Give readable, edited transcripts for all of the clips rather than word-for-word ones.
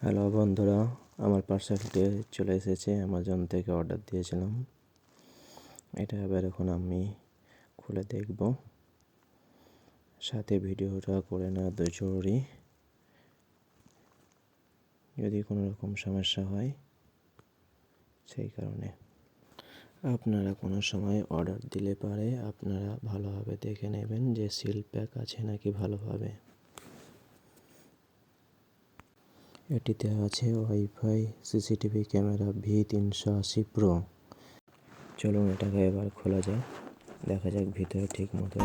Hello বন্ধুরা, আমার পার্সেলটি চলে এসেছে। অ্যামাজন থেকে অর্ডার দিয়েছিলাম। এটা এবার এখন আমি খুলে দেখব। সাথে ভিডিওটা করে নেওয়া জরুরি। যদি কোনো রকম সমস্যা হয় সেই কারণে আপনারা কোনো সময় অর্ডার দিলে পারে আপনারা ভালোভাবে দেখে নেবেন যে সিল প্যাক আছে নাকি ভালোভাবে। এটিতে আছে wifi CCTV camera V380 pro. চলুন এটাকে এবার খোলা যাক, দেখা যাক ভিতরে ঠিক মতো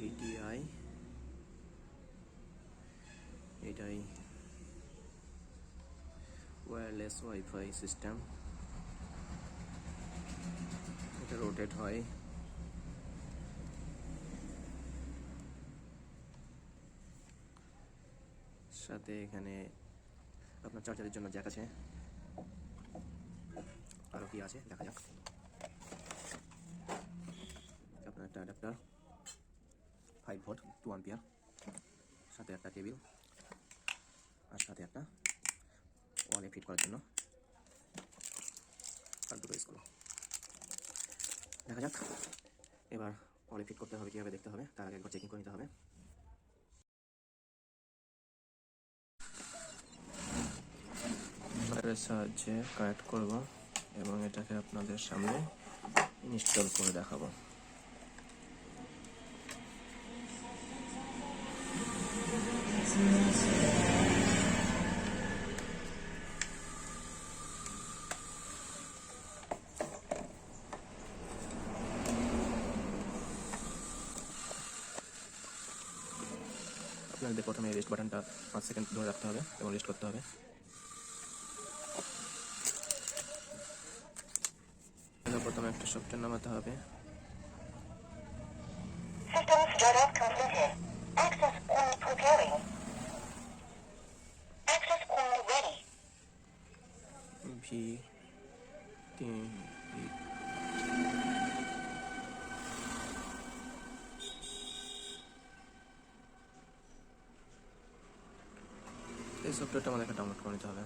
VTI এটাই ওয়্যারলেস ওয়াইফাই সিস্টেম। এটা রোটেট হয়। সাথে এখানে আপনার চার্জারের জন্য জ্যাক আছে। আরও কি আছে দেখা যাক। আপনার একটা অ্যাডাপ্টার 5 ভোল্ট 2 অ্যাম্পিয়ার, সাথে একটা টেবিল, আর সাথে একটা ওয়ালে ফিট করার জন্য আর দুটো স্ক্রু। দেখা যাক এবার ওয়ালে ফিট করতে হবে কীভাবে দেখতে হবে, তার আগে একবার চেকিং করে নিতে হবে। ওয়্যারের সাহায্যে কানেক্ট করব এবং এটাকে আপনাদের সামনে ইনস্টল করে দেখাবো। আপনাদের প্রথমে রেস্ট বাটনটা 5 সেকেন্ড ধরে রাখতে হবে এবং রেস্ট করতে হবে। প্রথমে একটা সফটওয়্যার নামাতে হবে। এই সফটওয়্যারটা আমাদেরকে ডাউনলোড করে নিতে হবে।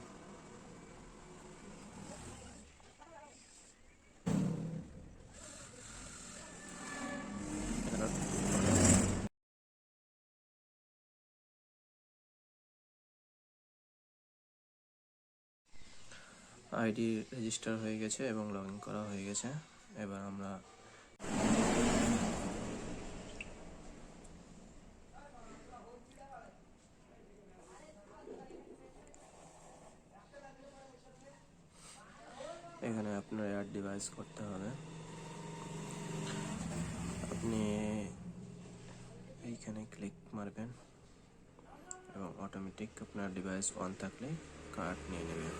আইডি রেজিস্টার হয়ে গেছে এবং লগ ইন করা হয়ে গেছে। এবার আমরা এখানে আপনার অ্যাড ডিভাইস করতে হবে। আপনি এইখানে ক্লিক মারবেন এবং অটোমেটিক আপনার ডিভাইস অন থাকলে কার্ড নিয়ে নেবে।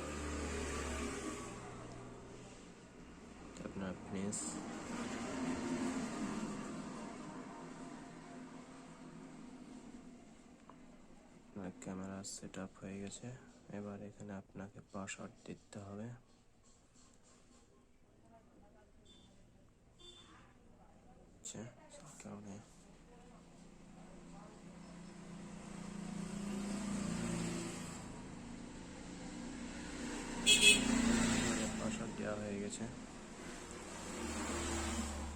আপনার প্লিজ আপনার ক্যামেরা সেট আপ হয়ে গেছে। এবার এখানে আপনাকে পাসওয়ার্ড দিতে হবে। কারণে পাসওয়ার্ড দেওয়া হয়ে গেছে,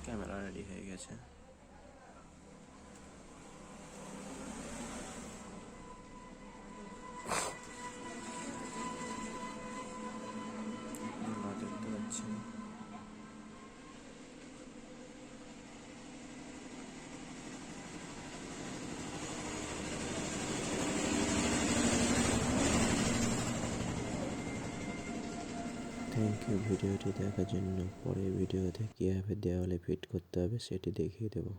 ক্যামেরা রেডি হয়ে গেছে। দেখতে পাচ্ছেন থ্যাংক ইউ ভিডিওটি দেখার জন্য। পরের ভিডিওতে কীভাবে দেওয়ালে ফিট করতে হবে সেটি দেখিয়ে দেবো।